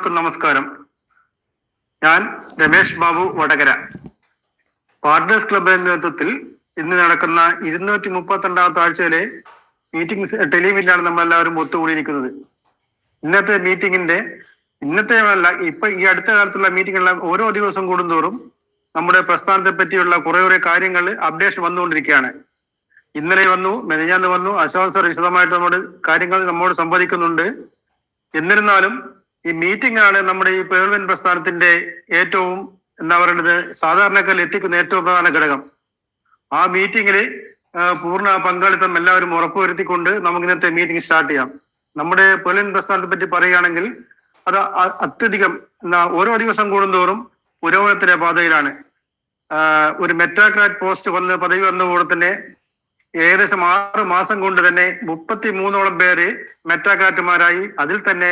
നമസ്കാരം. ഞാൻ രമേഷ് ബാബു വടകര. പാർട്ട്നേഴ്സ് ക്ലബിന്റെ നേതൃത്വത്തിൽ ഇന്ന് നടക്കുന്ന 232ാമത്തെ ആഴ്ചയിലെ മീറ്റിംഗ് ടെലിമീറ്റിലാണ് നമ്മളെല്ലാവരും ഒത്തുകൂടിയിരിക്കുന്നത്. ഇന്നത്തെ മീറ്റിംഗിന്റെ ഇപ്പൊ ഈ അടുത്ത കാലത്തുള്ള മീറ്റിംഗുകളെല്ലാം ഓരോ ദിവസം കൂടുന്തോറും നമ്മുടെ പ്രസ്ഥാനത്തെ പറ്റിയുള്ള കുറെ കാര്യങ്ങൾ അപ്ഡേഷൻ വന്നുകൊണ്ടിരിക്കുകയാണ്. ഇന്നലെ വന്നു, മെനഞ്ഞാന്ന് വന്നു. അശോക് സർ വിശദമായിട്ട് നമ്മോട് സംവദിക്കുന്നുണ്ട്. എന്നിരുന്നാലും ഈ മീറ്റിംഗ് ആണ് നമ്മുടെ ഈ പേൾവൻ പ്രസ്ഥാനത്തിന്റെ ഏറ്റവും സാധാരണക്കാരിൽ എത്തിക്കുന്ന ഏറ്റവും പ്രധാന ഘടകം. ആ മീറ്റിംഗില് പൂർണ്ണ പങ്കാളിത്തം എല്ലാവരും ഉറപ്പുവരുത്തിക്കൊണ്ട് നമുക്ക് ഇന്നത്തെ മീറ്റിംഗ് സ്റ്റാർട്ട് ചെയ്യാം. നമ്മുടെ പേൾവൻ പ്രസ്ഥാനത്തെ പറ്റി പറയുകയാണെങ്കിൽ അത് അത്യധികം ഓരോ ദിവസം കൂടുന്തോറും പുരോഗമനത്തിന്റെ പാതയിലാണ്. ഒരു മെറ്റാക്രാറ്റ് പോസ്റ്റ് പദവി വന്നതോടെ തന്നെ ഏകദേശം 6 മാസം കൊണ്ട് തന്നെ 33ഓളം പേര് മെറ്റാക്രാറ്റുമാരായി. അതിൽ തന്നെ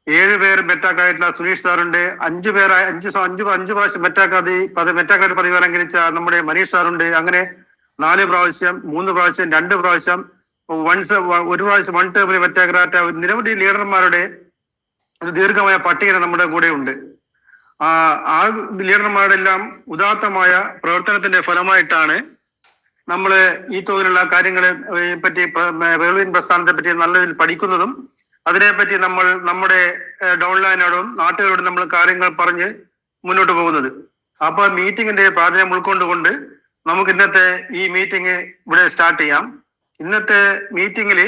7 പേര് മെറ്റാക്രാറ്റുള്ള സുനീഷ് സാറുണ്ട്. 5 പ്രാവശ്യം മെറ്റാക്രാറ്റ് പദവി അലങ്കരിച്ച നമ്മുടെ മനീഷ് സാറുണ്ട്. അങ്ങനെ 4 പ്രാവശ്യം, 3 പ്രാവശ്യം, 2 പ്രാവശ്യം, ഒരു പ്രാവശ്യം 1 ടേമിൽ മെറ്റാക്രാറ്റ് നിരവധി ലീഡർമാരുടെ ഒരു ദീർഘമായ പട്ടിക നമ്മുടെ കൂടെ ഉണ്ട്. ആ ലീഡർമാരുടെ എല്ലാം ഉദാത്തമായ പ്രവർത്തനത്തിന്റെ ഫലമായിട്ടാണ് നമ്മൾ ഈ തോതിലുള്ള കാര്യങ്ങളെ പറ്റി, പേൾവൻ പ്രസ്ഥാനത്തെ പറ്റി നല്ല രീതിയിൽ പഠിക്കുന്നതും അതിനെപ്പറ്റി നമ്മൾ നമ്മുടെ ഡൗൺലൈനോടും നാട്ടുകാരോടും നമ്മൾ കാര്യങ്ങൾ പറഞ്ഞ് മുന്നോട്ട് പോകുന്നത്. അപ്പൊ മീറ്റിംഗിന്റെ പ്രാധാന്യം ഉൾക്കൊണ്ടുകൊണ്ട് നമുക്ക് ഇന്നത്തെ ഈ മീറ്റിംഗ് ഇവിടെ സ്റ്റാർട്ട് ചെയ്യാം. ഇന്നത്തെ മീറ്റിംഗിൽ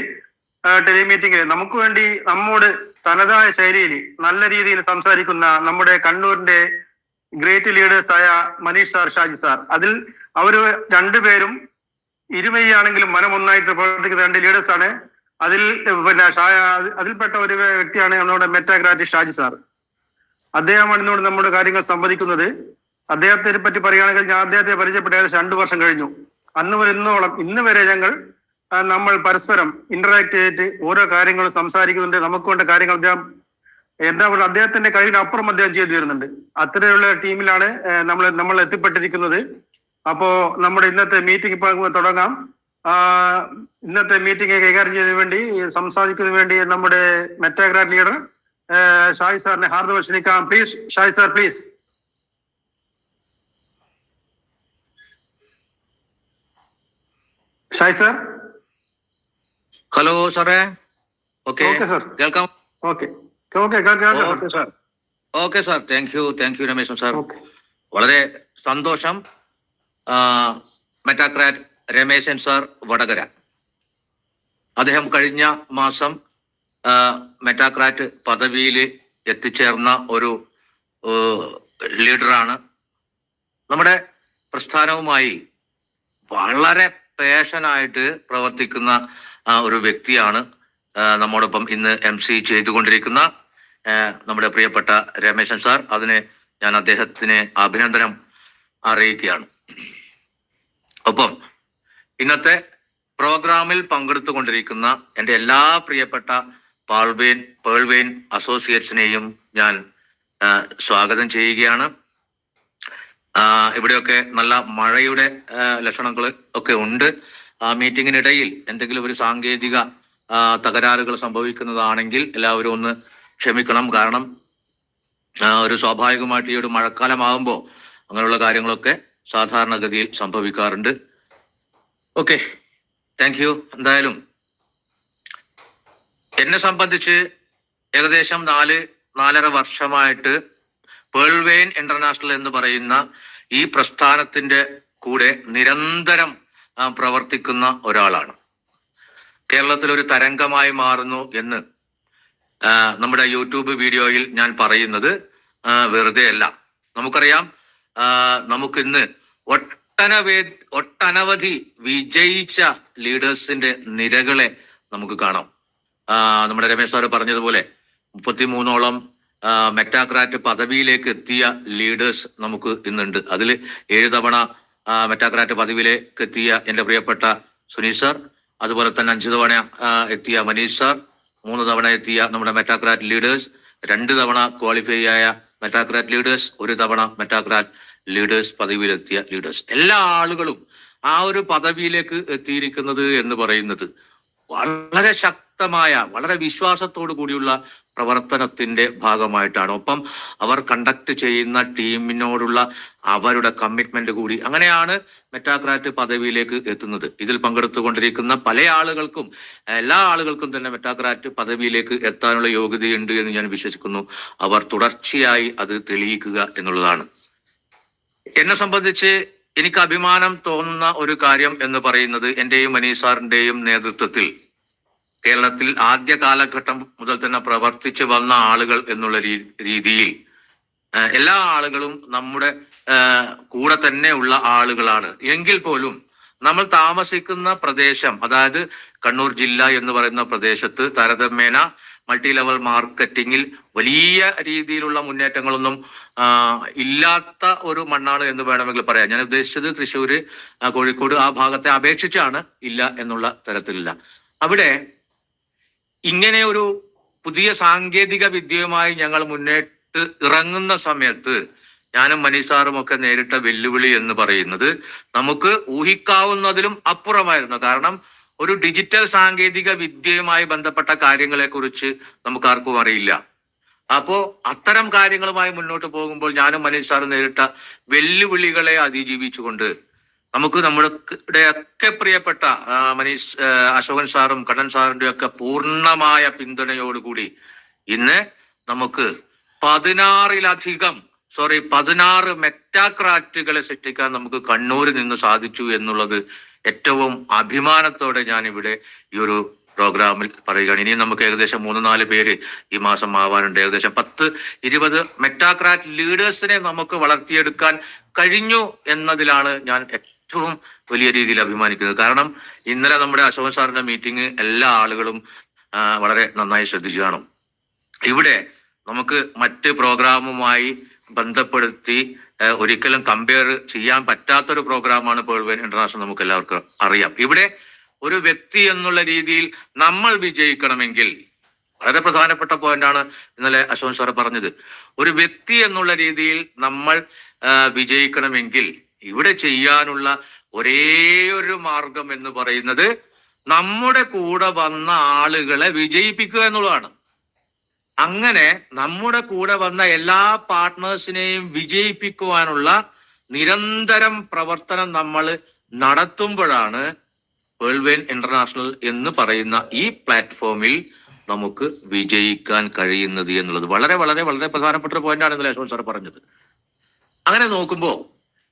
ടെലിമീറ്റിംഗിൽ നമുക്ക് വേണ്ടി നമ്മോട് തനതായ ശൈലിയിൽ നല്ല രീതിയിൽ സംസാരിക്കുന്ന നമ്മുടെ കണ്ണൂരിന്റെ ഗ്രേറ്റ് ലീഡേഴ്സ് ആയ മനീഷ് സാർ, ഷാജി സാർ, അതിൽ അവര് 2 പേരും ഇരുമയാണെങ്കിലും മനമൊന്നായിട്ട് പ്രവർത്തിക്കുന്ന 2 ലീഡേഴ്സ് ആണ്. അതിൽപ്പെട്ട ഒരു വ്യക്തിയാണ് നമ്മുടെ മെറ്റാക്രാറ്റ് ഷാജി സാർ. അദ്ദേഹമാണ് ഇന്നോട് നമ്മുടെ കാര്യങ്ങൾ സംവദിക്കുന്നത്. അദ്ദേഹത്തെ പറ്റി പറയുകയാണെങ്കിൽ ഞാൻ അദ്ദേഹത്തെ പരിചയപ്പെട്ട ഏകദേശം 2 വർഷം കഴിഞ്ഞു. അന്ന് വരെ ഇന്ന് വരെ നമ്മൾ പരസ്പരം ഇന്ററാക്ട് ചെയ്തിട്ട് ഓരോ കാര്യങ്ങളും സംസാരിക്കുന്നുണ്ട്. നമുക്ക് വേണ്ട കാര്യങ്ങൾ അദ്ദേഹത്തിന്റെ കഴിവിനപ്പുറം അദ്ദേഹം ചെയ്തു വരുന്നുണ്ട്. അത്തരമുള്ള ടീമിലാണ് നമ്മൾ എത്തിപ്പെട്ടിരിക്കുന്നത്. അപ്പോ നമ്മുടെ ഇന്നത്തെ മീറ്റിംഗ് ഇപ്പൊ തുടങ്ങാം. ഇന്നത്തെ മീറ്റിംഗ് കൈകാര്യം ചെയ്യുന്നതിന് വേണ്ടി സംസാരിക്കുന്നതിന് വേണ്ടി നമ്മുടെ മെറ്റാക്രാറ്റ് ലീഡർ ഷാജി സാറിനെ ഹാർദവം ക്ഷണിക്കാം. Please Shaji sir, please. Shaji sir. Hello സാറേ. ഓക്കെ സാർ, കേൾക്കാം. Okay sir. Thank you Rameshan sir. വളരെ സന്തോഷം. മെറ്റാക്രാറ്റ് രമേശൻ സാർ വടകര, അദ്ദേഹം കഴിഞ്ഞ മാസം മെറ്റാക്രാറ്റ് പദവിയിൽ എത്തിച്ചേർന്ന ഒരു ലീഡറാണ്. നമ്മുടെ പ്രസ്ഥാനവുമായി വളരെ പാഷനായിട്ട് പ്രവർത്തിക്കുന്ന ഒരു വ്യക്തിയാണ്. നമ്മോടൊപ്പം ഇന്ന് MC ചെയ്തുകൊണ്ടിരിക്കുന്ന നമ്മുടെ പ്രിയപ്പെട്ട രമേശൻ സാർ. അതിന് ഞാൻ അദ്ദേഹത്തിന് അഭിനന്ദനം അറിയിക്കുകയാണ്. ഒപ്പം ഇന്നത്തെ പ്രോഗ്രാമിൽ പങ്കെടുത്തുകൊണ്ടിരിക്കുന്ന എൻ്റെ എല്ലാ പ്രിയപ്പെട്ട പേൾവൻ അസോസിയേറ്റ്സിനെയും ഞാൻ സ്വാഗതം ചെയ്യുകയാണ്. ഇവിടെയൊക്കെ നല്ല മഴയുടെ ലക്ഷണങ്ങൾ ഒക്കെ ഉണ്ട്. മീറ്റിങ്ങിനിടയിൽ എന്തെങ്കിലും ഒരു സാങ്കേതിക തകരാറുകൾ സംഭവിക്കുന്നതാണെങ്കിൽ എല്ലാവരും ഒന്ന് ക്ഷമിക്കണം. കാരണം ഒരു സ്വാഭാവികമായിട്ട് ഈ ഒരു മഴക്കാലമാകുമ്പോൾ അങ്ങനെയുള്ള കാര്യങ്ങളൊക്കെ സാധാരണഗതിയിൽ സംഭവിക്കാറുണ്ട്. Okay, thank you. എന്തായാലും എന്നെ സംബന്ധിച്ച് ഏകദേശം 4-4.5 വർഷമായിട്ട് പേൾവൻ ഇന്റർനാഷണൽ എന്ന് പറയുന്ന ഈ പ്രസ്ഥാനത്തിന്റെ കൂടെ നിരന്തരം പ്രവർത്തിക്കുന്ന ഒരാളാണ്. കേരളത്തിൽ ഒരു തരംഗമായി മാറുന്നു എന്ന് നമ്മുടെ യൂട്യൂബ് വീഡിയോയിൽ ഞാൻ പറയുന്നത് വെറുതെ അല്ല. നമുക്കറിയാം, നമുക്കിന്ന് ഒട്ടനവധി വിജയിച്ച ലീഡേഴ്സിന്റെ നിരകളെ നമുക്ക് കാണാം. നമ്മുടെ രമേശ് സാറ് പറഞ്ഞതുപോലെ 33ഓളം മെറ്റാക്രാറ്റ് പദവിയിലേക്ക് എത്തിയ ലീഡേഴ്സ് നമുക്ക് ഇന്നുണ്ട്. അതിൽ 7 തവണ മെറ്റാക്രാറ്റ് പദവിയിലേക്ക് എത്തിയ എൻ്റെ പ്രിയപ്പെട്ട സുനീഷ് സാർ, അതുപോലെ തന്നെ 5 തവണ എത്തിയ മനീഷ് സാർ, 3 തവണ എത്തിയ നമ്മുടെ മെറ്റാക്രാറ്റ് ലീഡേഴ്സ്, 2 തവണ ക്വാളിഫൈ ആയ മെറ്റാക്രാറ്റ് ലീഡേഴ്സ്, 1 തവണ മെറ്റാക്രാറ്റ് ലീഡേഴ്സ് പദവിയിലെത്തിയ ലീഡേഴ്സ്. എല്ലാ ആളുകളും ആ ഒരു പദവിയിലേക്ക് എത്തിയിരിക്കുന്നത് എന്ന് പറയുന്നത് വളരെ ശക്തമായ, വളരെ വിശ്വാസത്തോടു കൂടിയുള്ള പ്രവർത്തനത്തിന്റെ ഭാഗമായിട്ടാണ്. ഒപ്പം അവർ കണ്ടക്ട് ചെയ്യുന്ന ടീമിനോടുള്ള അവരുടെ കമ്മിറ്റ്മെന്റ് കൂടി, അങ്ങനെയാണ് മെറ്റാക്രാറ്റ് പദവിയിലേക്ക് എത്തുന്നത്. ഇതിൽ പങ്കെടുത്തുകൊണ്ടിരിക്കുന്ന പല ആളുകൾക്കും, എല്ലാ ആളുകൾക്കും തന്നെ മെറ്റാക്രാറ്റ് പദവിയിലേക്ക് എത്താനുള്ള യോഗ്യതയുണ്ട് എന്ന് ഞാൻ വിശ്വസിക്കുന്നു. അവർ തുടർച്ചയായി അത് തെളിയിക്കുക എന്നുള്ളതാണ്. എന്നെ സംബന്ധിച്ച് എനിക്ക് അഭിമാനം തോന്നുന്ന ഒരു കാര്യം എന്ന് പറയുന്നത്, എന്റെയും മനീഷ് സാറിന്റെയും നേതൃത്വത്തിൽ കേരളത്തിൽ ആദ്യ കാലഘട്ടം മുതൽ തന്നെ പ്രവർത്തിച്ചു വന്ന ആളുകൾ എന്നുള്ള രീതിയിൽ എല്ലാ ആളുകളും നമ്മുടെ കൂടെ തന്നെ ഉള്ള ആളുകളാണ്. എങ്കിൽ പോലും നമ്മൾ താമസിക്കുന്ന പ്രദേശം, അതായത് കണ്ണൂർ ജില്ല എന്ന് പറയുന്ന പ്രദേശത്ത് താരതമ്യേന മൾട്ടി ലെവൽ മാർക്കറ്റിംഗിൽ വലിയ രീതിയിലുള്ള മുന്നേറ്റങ്ങളൊന്നും ഇല്ലാത്ത ഒരു മണ്ണാണ് എന്ന് വേണമെങ്കിൽ പറയാം. ഞാൻ ഉദ്ദേശിച്ചത് തൃശ്ശൂര്, കോഴിക്കോട് ആ ഭാഗത്തെ അപേക്ഷിച്ചാണ് ഇല്ല എന്നുള്ള തരത്തിലില്ല. അവിടെ ഇങ്ങനെ ഒരു പുതിയ സാങ്കേതിക വിദ്യയുമായി ഞങ്ങൾ മുന്നേറ്റ് ഇറങ്ങുന്ന സമയത്ത് ഞാനും മനീഷ് സാറും ഒക്കെ നേരിട്ട വെല്ലുവിളി എന്ന് പറയുന്നത് നമുക്ക് ഊഹിക്കാവുന്നതിലും അപ്പുറമായിരുന്നു. കാരണം ഒരു ഡിജിറ്റൽ സാങ്കേതിക വിദ്യയുമായി ബന്ധപ്പെട്ട കാര്യങ്ങളെ കുറിച്ച് നമുക്ക് ആർക്കും അറിയില്ല. അപ്പോ അത്തരം കാര്യങ്ങളുമായി മുന്നോട്ട് പോകുമ്പോൾ ഞാനും മനീഷ് സാറും നേരിട്ട വെല്ലുവിളികളെ അതിജീവിച്ചുകൊണ്ട് നമുക്ക് നമ്മുടെ ഒക്കെ പ്രിയപ്പെട്ട അശോകൻ സാറും കണ്ണൻ സാറിന്റെ ഒക്കെ പൂർണ്ണമായ പിന്തുണയോടുകൂടി ഇന്ന് നമുക്ക് 16 മെറ്റാക്രാറ്റുകളെ സൃഷ്ടിക്കാൻ നമുക്ക് കണ്ണൂരിൽ നിന്ന് സാധിച്ചു എന്നുള്ളത് ഏറ്റവും അഭിമാനത്തോടെ ഞാൻ ഇവിടെ ഈ ഒരു പ്രോഗ്രാമിൽ പറയുകയാണ്. ഇനിയും നമുക്ക് ഏകദേശം 3-4 പേര് ഈ മാസം ആവാനുണ്ട്. ഏകദേശം 10-20 മെറ്റാക്രാറ്റ് ലീഡേഴ്സിനെ നമുക്ക് വളർത്തിയെടുക്കാൻ കഴിഞ്ഞു എന്നതിലാണ് ഞാൻ ഏറ്റവും വലിയ രീതിയിൽ അഭിമാനിക്കുന്നത്. കാരണം ഇന്നലെ നമ്മുടെ അശോകൻ സാറിന്റെ മീറ്റിംഗ് എല്ലാ ആളുകളും വളരെ നന്നായി ശ്രദ്ധിച്ചു കാണും. ഇവിടെ നമുക്ക് മറ്റ് പ്രോഗ്രാമുമായി ബന്ധപ്പെടുത്തി ഒരിക്കലും കമ്പയർ ചെയ്യാൻ പറ്റാത്തൊരു പ്രോഗ്രാമാണ് പേൾ വെയിൻ ഇന്റർനാഷണൽ. നമുക്ക് എല്ലാവർക്കും അറിയാം. ഇവിടെ ഒരു വ്യക്തി എന്നുള്ള രീതിയിൽ നമ്മൾ വിജയിക്കണമെങ്കിൽ, വളരെ പ്രധാനപ്പെട്ട പോയിന്റാണ് ഇന്നലെ അശോകൻ സാർ പറഞ്ഞത്, ഒരു വ്യക്തി എന്നുള്ള രീതിയിൽ നമ്മൾ വിജയിക്കണമെങ്കിൽ ഇവിടെ ചെയ്യാനുള്ള ഒരേ ഒരു മാർഗം എന്ന് പറയുന്നത് നമ്മുടെ കൂടെ വന്ന ആളുകളെ വിജയിപ്പിക്കുക എന്നുള്ളതാണ്. അങ്ങനെ നമ്മുടെ കൂടെ വന്ന എല്ലാ പാർട്ട്നേഴ്സിനെയും വിജയിപ്പിക്കുവാനുള്ള നിരന്തരം പ്രവർത്തനം നമ്മൾ നടത്തുമ്പോഴാണ് പേൾ വെയിൻ ഇന്റർനാഷണൽ എന്ന് പറയുന്ന ഈ പ്ലാറ്റ്ഫോമിൽ നമുക്ക് വിജയിക്കാൻ കഴിയുന്നത് എന്നുള്ളത് വളരെ വളരെ വളരെ പ്രധാനപ്പെട്ട ഒരു പോയിന്റാണ് ഇന്നലെ അശോകൻ സാർ പറഞ്ഞത്. അങ്ങനെ നോക്കുമ്പോൾ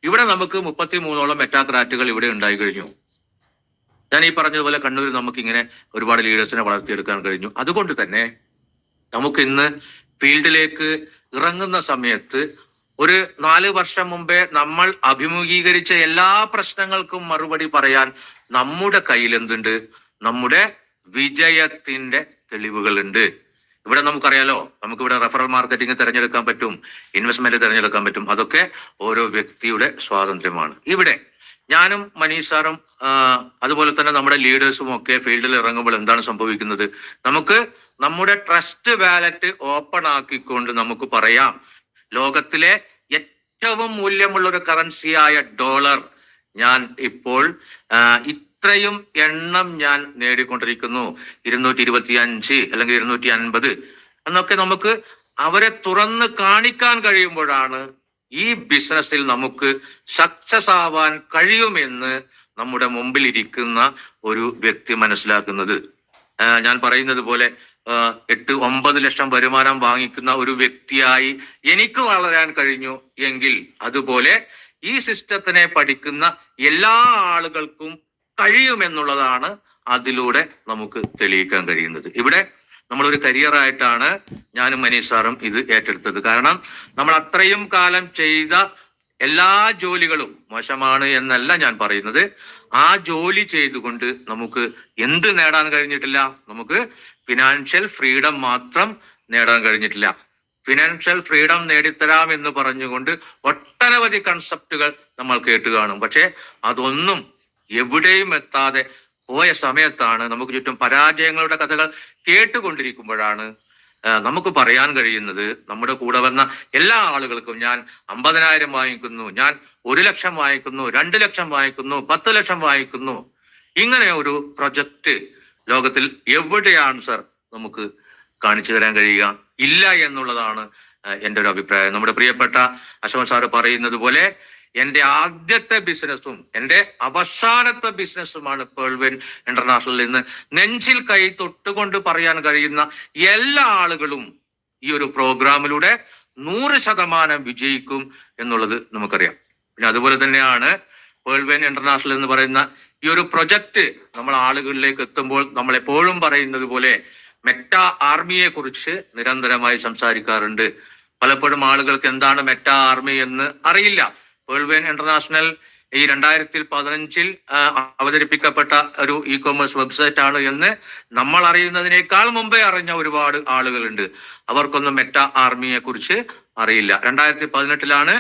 ഇവിടെ നമുക്ക് 33ഓളം മെറ്റാക്രാറ്റുകൾ ഇവിടെ ഉണ്ടായി കഴിഞ്ഞു. ഞാൻ ഈ പറഞ്ഞതുപോലെ കണ്ണൂരിൽ നമുക്ക് ഇങ്ങനെ ഒരുപാട് ലീഡേഴ്സിനെ വളർത്തിയെടുക്കാൻ കഴിഞ്ഞു. അതുകൊണ്ട് തന്നെ നമുക്ക് ഇന്ന് ഫീൽഡിലേക്ക് ഇറങ്ങുന്ന സമയത്ത് ഒരു 4 വർഷം മുമ്പേ നമ്മൾ അഭിമുഖീകരിച്ച എല്ലാ പ്രശ്നങ്ങൾക്കും മറുപടി പറയാൻ നമ്മുടെ കയ്യിൽ എന്തുണ്ട്? നമ്മുടെ വിജയത്തിന്റെ തെളിവുകളുണ്ട്. ഇവിടെ നമുക്കറിയാലോ, നമുക്കിവിടെ റെഫറൽ മാർക്കറ്റിംഗ് തിരഞ്ഞെടുക്കാൻ പറ്റും, ഇൻവെസ്റ്റ്മെന്റ് തിരഞ്ഞെടുക്കാൻ പറ്റും. അതൊക്കെ ഓരോ വ്യക്തിയുടെ സ്വാതന്ത്ര്യമാണ്. ഇവിടെ ഞാനും മനീഷ് സാറും അതുപോലെ തന്നെ നമ്മുടെ ലീഡേഴ്സും ഒക്കെ ഫീൽഡിൽ ഇറങ്ങുമ്പോൾ എന്താണ് സംഭവിക്കുന്നത്? നമുക്ക് നമ്മുടെ ട്രസ്റ്റ് വാലറ്റ് ഓപ്പൺ ആക്കിക്കൊണ്ട് നമുക്ക് പറയാം, ലോകത്തിലെ ഏറ്റവും മൂല്യമുള്ള ഒരു കറൻസിയായ ഡോളർ ഞാൻ ഇപ്പോൾ ഇത്രയും എണ്ണം ഞാൻ നേടിക്കൊണ്ടിരിക്കുന്നു, 225 അല്ലെങ്കിൽ 250 എന്നൊക്കെ നമുക്ക് അവരെ തുറന്ന് കാണിക്കാൻ കഴിയുമ്പോഴാണ് ഈ ബിസിനസ്സിൽ നമുക്ക് സക്സസ് ആവാൻ കഴിയുമെന്ന് നമ്മുടെ മുമ്പിൽ ഇരിക്കുന്ന ഒരു വ്യക്തി മനസ്സിലാക്കുന്നത്. ഞാൻ പറയുന്നത് പോലെ 8-9 ലക്ഷം വരുമാനം വാങ്ങിക്കുന്ന ഒരു വ്യക്തിയായി എനിക്ക് വളരാൻ കഴിഞ്ഞു എങ്കിൽ അതുപോലെ ഈ സിസ്റ്റത്തിനെ പഠിക്കുന്ന എല്ലാ ആളുകൾക്കും കഴിയുമെന്നുള്ളതാണ് അതിലൂടെ നമുക്ക് തെളിയിക്കാൻ കഴിയുന്നത്. ഇവിടെ നമ്മളൊരു കരിയറായിട്ടാണ് ഞാനും മനീഷ് സാറും ഇത് ഏറ്റെടുത്തത്. കാരണം നമ്മൾ അത്രയും കാലം ചെയ്ത എല്ലാ ജോലികളും മോശമാണ് എന്നല്ല ഞാൻ പറയുന്നത്. ആ ജോലി ചെയ്തുകൊണ്ട് നമുക്ക് എന്ത് നേടാൻ കഴിഞ്ഞിട്ടില്ല? നമുക്ക് ഫിനാൻഷ്യൽ ഫ്രീഡം മാത്രം നേടാൻ കഴിഞ്ഞിട്ടില്ല. ഫിനാൻഷ്യൽ ഫ്രീഡം നേടിത്തരാം എന്ന് പറഞ്ഞുകൊണ്ട് ഒട്ടനവധി കൺസെപ്റ്റുകൾ നമ്മൾ കേട്ട് കാണും. പക്ഷെ അതൊന്നും എവിടെയും എത്താതെ പോയ സമയത്താണ് നമുക്ക് ചുറ്റും പരാജയങ്ങളുടെ കഥകൾ കേട്ടുകൊണ്ടിരിക്കുമ്പോഴാണ് നമുക്ക് പറയാൻ കഴിയുന്നത്, നമ്മുടെ കൂടെ വന്ന എല്ലാ ആളുകൾക്കും ഞാൻ 50,000 വാങ്ങിക്കുന്നു, ഞാൻ 1 ലക്ഷം വാങ്ങിക്കുന്നു, 2 ലക്ഷം വാങ്ങിക്കുന്നു, 10 ലക്ഷം വാങ്ങിക്കുന്നു, ഇങ്ങനെ ഒരു പ്രൊജക്റ്റ് ലോകത്തിൽ എവിടെയാണ് സർ നമുക്ക് കാണിച്ചു തരാൻ കഴിയുക? ഇല്ല എന്നുള്ളതാണ് എൻ്റെ ഒരു അഭിപ്രായം. നമ്മുടെ പ്രിയപ്പെട്ട അശോക് സാറ് പറയുന്നത് പോലെ എൻ്റെ ആദ്യത്തെ ബിസിനസ്സും എൻ്റെ അവസാനത്തെ ബിസിനസ്സുമാണ് പേൾവെൻ ഇന്റർനാഷണൽ എന്ന് നെഞ്ചിൽ കൈ തൊട്ടുകൊണ്ട് പറയാൻ കഴിയുന്ന എല്ലാ ആളുകളും ഈ ഒരു പ്രോഗ്രാമിലൂടെ 100% വിജയിക്കും എന്നുള്ളത് നമുക്കറിയാം. പിന്നെ അതുപോലെ തന്നെയാണ് പേൾവെൻ ഇന്റർനാഷണൽ എന്ന് പറയുന്ന ഈ ഒരു പ്രൊജക്ട് നമ്മൾ ആളുകളിലേക്ക് എത്തുമ്പോൾ നമ്മൾ എപ്പോഴും പറയുന്നത് പോലെ മെറ്റാ ആർമിയെ കുറിച്ച് നിരന്തരമായി സംസാരിക്കാറുണ്ട്. പലപ്പോഴും ആളുകൾക്ക് എന്താണ് മെറ്റാ ആർമി എന്ന് അറിയില്ല. പേൾവെൻ ഇന്റർനാഷണൽ ഈ 2015 അവതരിപ്പിക്കപ്പെട്ട ഒരു ഇ കൊമേഴ്സ് വെബ്സൈറ്റ് ആണ് എന്ന് നമ്മൾ അറിയുന്നതിനേക്കാൾ മുമ്പേ അറിഞ്ഞ ഒരുപാട് ആളുകളുണ്ട്. അവർക്കൊന്നും മെറ്റാ ആർമിയെ കുറിച്ച് അറിയില്ല. 2018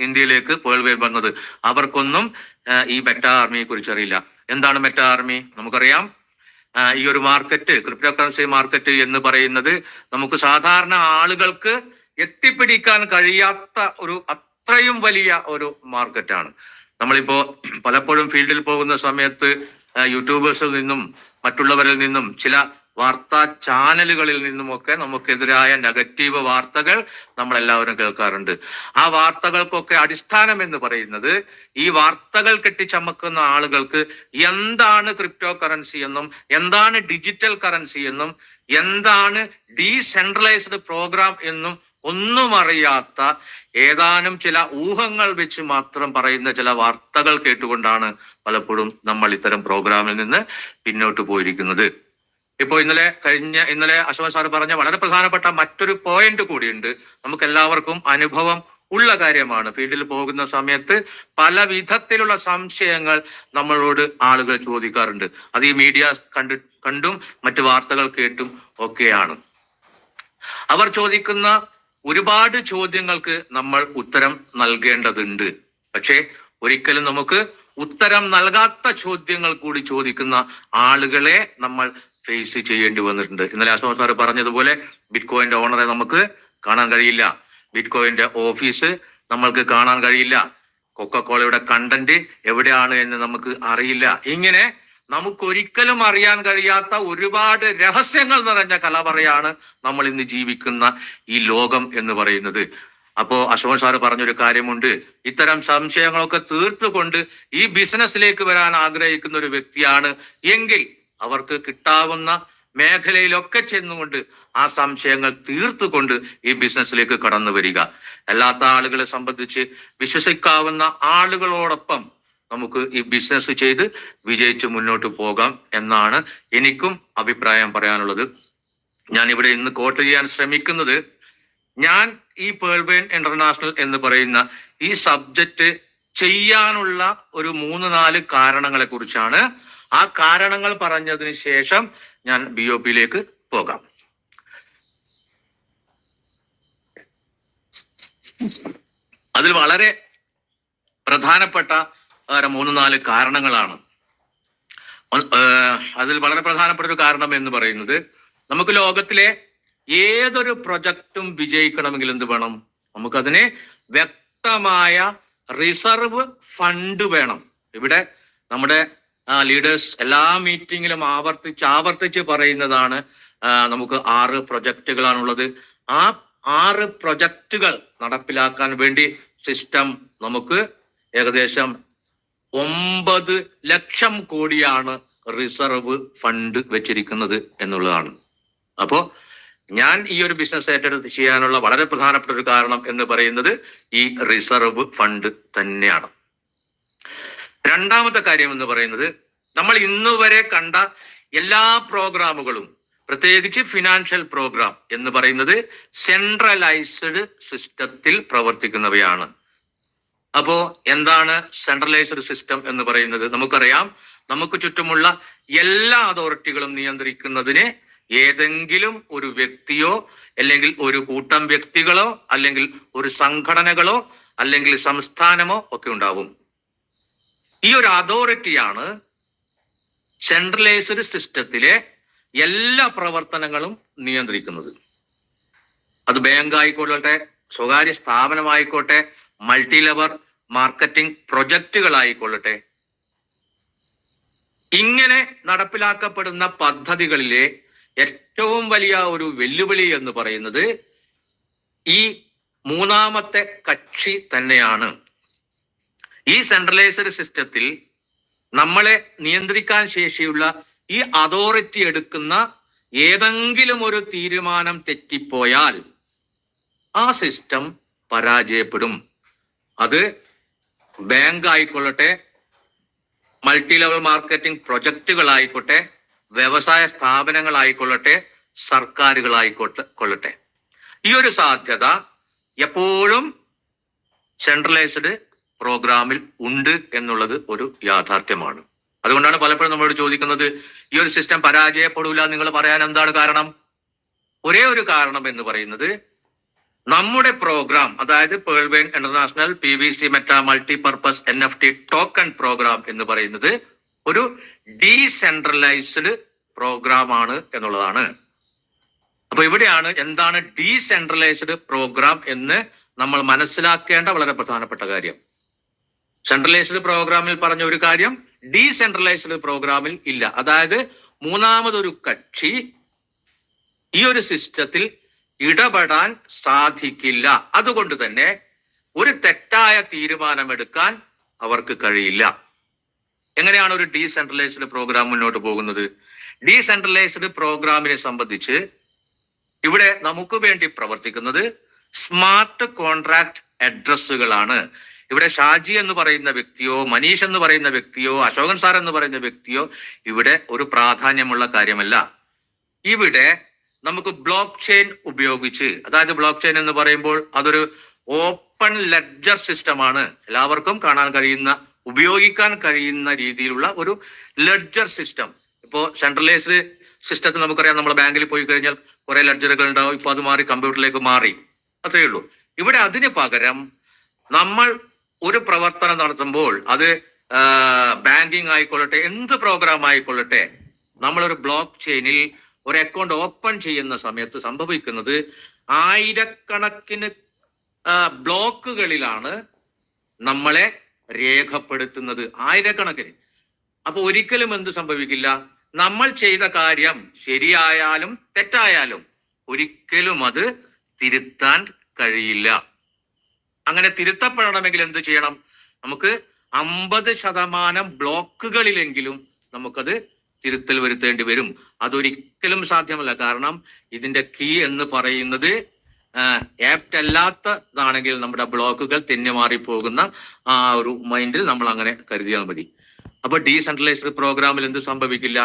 ഇന്ത്യയിലേക്ക് പേൾവെൻ വന്നത്. അവർക്കൊന്നും ഈ മെറ്റാ ആർമിയെ കുറിച്ച് അറിയില്ല. എന്താണ് മെറ്റാ ആർമി? നമുക്കറിയാം, ഈ ഒരു മാർക്കറ്റ്, ക്രിപ്റ്റോ കറൻസി മാർക്കറ്റ് എന്ന് പറയുന്നത് നമുക്ക് സാധാരണ ആളുകൾക്ക് എത്തിപ്പിടിക്കാൻ കഴിയാത്ത ഒരു അത്രയും വലിയ ഒരു മാർക്കറ്റാണ്. നമ്മളിപ്പോ പലപ്പോഴും ഫീൽഡിൽ പോകുന്ന സമയത്ത് യൂട്യൂബേഴ്സിൽ നിന്നും മറ്റുള്ളവരിൽ നിന്നും ചില വാർത്താ ചാനലുകളിൽ നിന്നുമൊക്കെ നമുക്കെതിരായ നെഗറ്റീവ് വാർത്തകൾ നമ്മളെല്ലാവരും കേൾക്കാറുണ്ട്. ആ വാർത്തകൾക്കൊക്കെ അടിസ്ഥാനം എന്ന് പറയുന്നത് ഈ വാർത്തകൾ കെട്ടിച്ചമക്കുന്ന ആളുകൾക്ക് എന്താണ് ക്രിപ്റ്റോ കറൻസി എന്നും എന്താണ് ഡിജിറ്റൽ കറൻസി എന്നും എന്താണ് ഡീസെൻട്രലൈസ്ഡ് പ്രോഗ്രാം എന്നും ഒന്നും അറിയാത്ത ഏതാനും ചില ഊഹങ്ങൾ വെച്ച് മാത്രം പറയുന്ന ചില വാർത്തകൾ കേട്ടുകൊണ്ടാണ് പലപ്പോഴും നമ്മൾ ഇത്തരം പ്രോഗ്രാമിൽ നിന്ന് പിന്നോട്ട് പോയിരിക്കുന്നത്. ഇപ്പോ ഇന്നലെ അശോക് സാർ പറഞ്ഞ വളരെ പ്രധാനപ്പെട്ട മറ്റൊരു പോയിന്റ് കൂടിയുണ്ട്. നമുക്ക് എല്ലാവർക്കും അനുഭവം ഉള്ള കാര്യമാണ്. ഫീൽഡിൽ പോകുന്ന സമയത്ത് പല വിധത്തിലുള്ള സംശയങ്ങൾ നമ്മളോട് ആളുകൾ ചോദിക്കാറുണ്ട്. അത് ഈ മീഡിയ കണ്ടും മറ്റു വാർത്തകൾ കേട്ടും ഒക്കെയാണ്. അവർ ചോദിക്കുന്ന ഒരുപാട് ചോദ്യങ്ങൾക്ക് നമ്മൾ ഉത്തരം നൽകേണ്ടതുണ്ട്. പക്ഷേ ഒരിക്കലും നമുക്ക് ഉത്തരം നൽകാത്ത ചോദ്യങ്ങൾ കൂടി ചോദിക്കുന്ന ആളുകളെ നമ്മൾ ഫേസ് ചെയ്യേണ്ടി വന്നിട്ടുണ്ട്. ഇന്നലെ അശോക് സാർ പറഞ്ഞതുപോലെ ബിറ്റ്കോയിന്റെ ഓണറെ നമുക്ക് കാണാൻ കഴിയില്ല, ബിറ്റ്കോയിന്റെ ഓഫീസ് നമ്മൾക്ക് കാണാൻ കഴിയില്ല, കൊക്കക്കോളയുടെ കണ്ടന്റ് എവിടെയാണ് എന്ന് നമുക്ക് അറിയില്ല. ഇങ്ങനെ നമുക്കൊരിക്കലും അറിയാൻ കഴിയാത്ത ഒരുപാട് രഹസ്യങ്ങൾ നിറഞ്ഞ കലവറയാണ് നമ്മൾ ഇന്ന് ജീവിക്കുന്ന ഈ ലോകം എന്ന് പറയുന്നത്. അപ്പോ അശോക് സാറ് പറഞ്ഞൊരു കാര്യമുണ്ട്. ഇത്തരം സംശയങ്ങളൊക്കെ തീർത്തുകൊണ്ട് ഈ ബിസിനസ്സിലേക്ക് വരാൻ ആഗ്രഹിക്കുന്ന ഒരു വ്യക്തിയാണ് എങ്കിൽ അവർക്ക് കിട്ടാവുന്ന മേഖലയിലൊക്കെ ചെന്നുകൊണ്ട് ആ സംശയങ്ങൾ തീർത്തുകൊണ്ട് ഈ ബിസിനസ്സിലേക്ക് കടന്നു വരിക. അല്ലാത്ത ആളുകളെ സംബന്ധിച്ച് വിശ്വസിക്കാവുന്ന ആളുകളോടൊപ്പം നമുക്ക് ഈ ബിസിനസ് ചെയ്ത് വിജയിച്ച് മുന്നോട്ട് പോകാം എന്നാണ് എനിക്കും അഭിപ്രായം പറയാനുള്ളത്. ഞാൻ ഇവിടെ ഇന്ന് കോട്ട് ചെയ്യാൻ ശ്രമിക്കുന്നത്, ഞാൻ ഈ പേൾവെൻ ഇന്റർനാഷണൽ എന്ന് പറയുന്ന ഈ സബ്ജക്റ്റ് ചെയ്യാനുള്ള ഒരു 3-4 കാരണങ്ങളെ കുറിച്ചാണ്. ആ കാരണങ്ങൾ പറഞ്ഞതിന് ശേഷം ഞാൻ BOP-യിലേക്ക് പോകാം. അതിൽ വളരെ പ്രധാനപ്പെട്ട 3-4 കാരണങ്ങളാണ്. അതിൽ വളരെ പ്രധാനപ്പെട്ട ഒരു കാരണം എന്ന് പറയുന്നത്, നമുക്ക് ലോകത്തിലെ ഏതൊരു പ്രൊജക്റ്റും വിജയിക്കണമെങ്കിൽ എന്ത് വേണം? നമുക്കതിന് വ്യക്തമായ റിസർവ് ഫണ്ട് വേണം. ഇവിടെ നമ്മുടെ ലീഡേഴ്സ് എല്ലാ മീറ്റിങ്ങിലും ആവർത്തിച്ച് പറയുന്നതാണ്, നമുക്ക് 6 പ്രൊജക്റ്റുകളാണുള്ളത്. ആ 6 പ്രൊജക്റ്റുകൾ നടപ്പിലാക്കാൻ വേണ്ടി സിസ്റ്റം നമുക്ക് ഏകദേശം 9 ലക്ഷം കോടിയാണ് റിസർവ് ഫണ്ട് വെച്ചിരിക്കുന്നത് എന്നുള്ളതാണ്. അപ്പോ ഞാൻ ഈ ഒരു ബിസിനസ് ഏറ്റെടുത്ത് ചെയ്യാനുള്ള വളരെ പ്രധാനപ്പെട്ട ഒരു കാരണം എന്ന് പറയുന്നത് ഈ റിസർവ് ഫണ്ട് തന്നെയാണ്. രണ്ടാമത്തെ കാര്യം എന്ന് പറയുന്നത്, നമ്മൾ ഇന്നുവരെ കണ്ട എല്ലാ പ്രോഗ്രാമുകളും, പ്രത്യേകിച്ച് ഫിനാൻഷ്യൽ പ്രോഗ്രാം എന്ന് പറയുന്നത് സെൻട്രലൈസ്ഡ് സിസ്റ്റത്തിൽ പ്രവർത്തിക്കുന്നവയാണ്. അപ്പോ എന്താണ് സെൻട്രലൈസ്ഡ് സിസ്റ്റം എന്ന് പറയുന്നത്? നമുക്കറിയാം, നമുക്ക് ചുറ്റുമുള്ള എല്ലാ അതോറിറ്റികളും നിയന്ത്രിക്കുന്നതിന് ഏതെങ്കിലും ഒരു വ്യക്തിയോ അല്ലെങ്കിൽ ഒരു കൂട്ടം വ്യക്തികളോ അല്ലെങ്കിൽ ഒരു സംഘടനകളോ അല്ലെങ്കിൽ സംസ്ഥാനമോ ഒക്കെ ഉണ്ടാവും. ഈ ഒരു അതോറിറ്റിയാണ് സെൻട്രലൈസ്ഡ് സിസ്റ്റത്തിലെ എല്ലാ പ്രവർത്തനങ്ങളും നിയന്ത്രിക്കുന്നത്. അത് ബാങ്ക് ആയിക്കോട്ടെ, സ്വകാര്യ സ്ഥാപനമായിക്കോട്ടെ, മൾട്ടി ലെവൽ മാർക്കറ്റിംഗ് പ്രൊജക്റ്റുകളായിക്കൊള്ളട്ടെ. ഇങ്ങനെ നടപ്പിലാക്കപ്പെടുന്ന പദ്ധതികളിലെ ഏറ്റവും വലിയ ഒരു വെല്ലുവിളി എന്ന് പറയുന്നത് ഈ മൂന്നാമത്തെ കക്ഷി തന്നെയാണ്. ഈ സെൻട്രലൈസ്ഡ് സിസ്റ്റത്തിൽ നമ്മളെ നിയന്ത്രിക്കാൻ ശേഷിയുള്ള ഈ അതോറിറ്റി എടുക്കുന്ന ഏതെങ്കിലും ഒരു തീരുമാനം തെറ്റിപ്പോയാൽ ആ സിസ്റ്റം പരാജയപ്പെടും. അത് ബാങ്ക് ആയിക്കൊള്ളട്ടെ, മൾട്ടി ലെവൽ മാർക്കറ്റിംഗ് പ്രൊജക്ടുകളായിക്കോട്ടെ, വ്യവസായ സ്ഥാപനങ്ങളായിക്കൊള്ളട്ടെ, സർക്കാരുകളായിക്കൊള്ളട്ടെ. ഈ ഒരു സാധ്യത എപ്പോഴും സെൻട്രലൈസ്ഡ് പ്രോഗ്രാമിൽ ഉണ്ട് എന്നുള്ളത് ഒരു യാഥാർത്ഥ്യമാണ്. അതുകൊണ്ടാണ് പലപ്പോഴും നമ്മളോട് ചോദിക്കുന്നത്, ഈ ഒരു സിസ്റ്റം പരാജയപ്പെടില്ല നിങ്ങൾ പറയാൻ എന്താണ് കാരണം? ഒരേ ഒരു കാരണം എന്ന് പറയുന്നത്, നമ്മുടെ പ്രോഗ്രാം, അതായത് pearl vine international PVC meta multipurpose NFT token program എന്ന് പറയുന്നത് ഒരു ഡീസെൻട്രലൈസ്ഡ് പ്രോഗ്രാം ആണ് എന്നുള്ളതാണ്. അപ്പൊ ഇവിടെയാണ് എന്താണ് ഡീസെൻട്രലൈസ്ഡ് പ്രോഗ്രാം എന്ന് നമ്മൾ മനസ്സിലാക്കേണ്ട വളരെ പ്രധാനപ്പെട്ട കാര്യം. സെൻട്രലൈസ്ഡ് പ്രോഗ്രാമിൽ പറഞ്ഞ ഒരു കാര്യം ഡീസെൻട്രലൈസ്ഡ് പ്രോഗ്രാമിൽ ഇല്ല. അതായത് മൂന്നാമതൊരു കക്ഷി ഈ ഒരു സിസ്റ്റത്തിൽ ഇടപെടാൻ സാധിക്കില്ല. അതുകൊണ്ട് തന്നെ ഒരു തെറ്റായ തീരുമാനമെടുക്കാൻ അവർക്ക് കഴിയില്ല. എങ്ങനെയാണ് ഒരു ഡീസെൻട്രലൈസ്ഡ് പ്രോഗ്രാം മുന്നോട്ട് പോകുന്നത്? ഡീസെൻട്രലൈസ്ഡ് പ്രോഗ്രാമിനെ സംബന്ധിച്ച് ഇവിടെ നമുക്ക് വേണ്ടി പ്രവർത്തിക്കുന്നത് സ്മാർട്ട് കോൺട്രാക്ട് അഡ്രസ്സുകളാണ്. ഇവിടെ ഷാജി എന്ന് പറയുന്ന വ്യക്തിയോ, മനീഷ് എന്ന് പറയുന്ന വ്യക്തിയോ, അശോകൻ സാർ എന്ന് പറയുന്ന വ്യക്തിയോ ഇവിടെ ഒരു പ്രാധാന്യമുള്ള കാര്യമല്ല. ഇവിടെ നമുക്ക് ബ്ലോക്ക് ചെയിൻ ഉപയോഗിച്ച്, അതായത് ബ്ലോക്ക് ചെയിൻ എന്ന് പറയുമ്പോൾ അതൊരു ഓപ്പൺ ലെഡ്ജർ സിസ്റ്റമാണ്. എല്ലാവർക്കും കാണാൻ കഴിയുന്ന, ഉപയോഗിക്കാൻ കഴിയുന്ന രീതിയിലുള്ള ഒരു ലെഡ്ജർ സിസ്റ്റം. ഇപ്പോ സെൻട്രലൈസ്ഡ് സിസ്റ്റത്തിൽ നമുക്കറിയാം, നമ്മൾ ബാങ്കിൽ പോയി കഴിഞ്ഞാൽ കുറെ ലെഡ്ജറുകൾ ഉണ്ടാവും. ഇപ്പൊ അത് മാറി കമ്പ്യൂട്ടറിലേക്ക് മാറി, അത്രയേ ഉള്ളൂ. ഇവിടെ അതിന് പകരം നമ്മൾ ഒരു പ്രവർത്തനം നടത്തുമ്പോൾ, അത് ബാങ്കിങ് ആയിക്കൊള്ളട്ടെ, എന്ത് പ്രോഗ്രാം ആയിക്കൊള്ളട്ടെ, നമ്മളൊരു ബ്ലോക്ക് ചെയിനിൽ ഒരു അക്കൗണ്ട് ഓപ്പൺ ചെയ്യുന്ന സമയത്ത് സംഭവിക്കുന്നത് ആയിരക്കണക്കിന് ബ്ലോക്കുകളിലാണ് നമ്മളെ രേഖപ്പെടുത്തുന്നത്, ആയിരക്കണക്കിന്. അപ്പൊ ഒരിക്കലും എന്ത് സംഭവിക്കില്ല, നമ്മൾ ചെയ്ത കാര്യം ശരിയായാലും തെറ്റായാലും ഒരിക്കലും അത് തിരുത്താൻ കഴിയില്ല. അങ്ങനെ തിരുത്തപ്പെടണമെങ്കിൽ എന്ത് ചെയ്യണം? നമുക്ക് 50% ബ്ലോക്കുകളിലെങ്കിലും നമുക്കത് തിരുത്തൽ വരുത്തേണ്ടി വരും. അതൊരിക്കലും സാധ്യമല്ല. കാരണം ഇതിന്റെ കീ എന്ന് പറയുന്നത് ആപ്റ്റ് അല്ലാത്തതാണെങ്കിൽ നമ്മുടെ ബ്ലോക്കുകൾ തെന്നിമാറി പോകുന്ന ആ ഒരു മൈൻഡിൽ നമ്മൾ അങ്ങനെ കരുതിയാൽ മതി. അപ്പൊ ഡീസെൻട്രലൈസ്ഡ് പ്രോഗ്രാമിൽ എന്ത് സംഭവിക്കില്ല?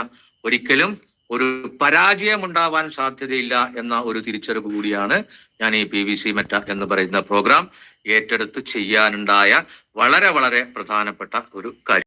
ഒരിക്കലും ഒരു പരാജയം ഉണ്ടാവാൻ സാധ്യതയില്ല എന്ന ഒരു തിരിച്ചറിവ് കൂടിയാണ് ഞാൻ ഈ PVC മെറ്റ എന്ന് പറയുന്ന പ്രോഗ്രാം ഏറ്റെടുത്ത് ചെയ്യാനുണ്ടായ വളരെ വളരെ പ്രധാനപ്പെട്ട ഒരു കാര്യം.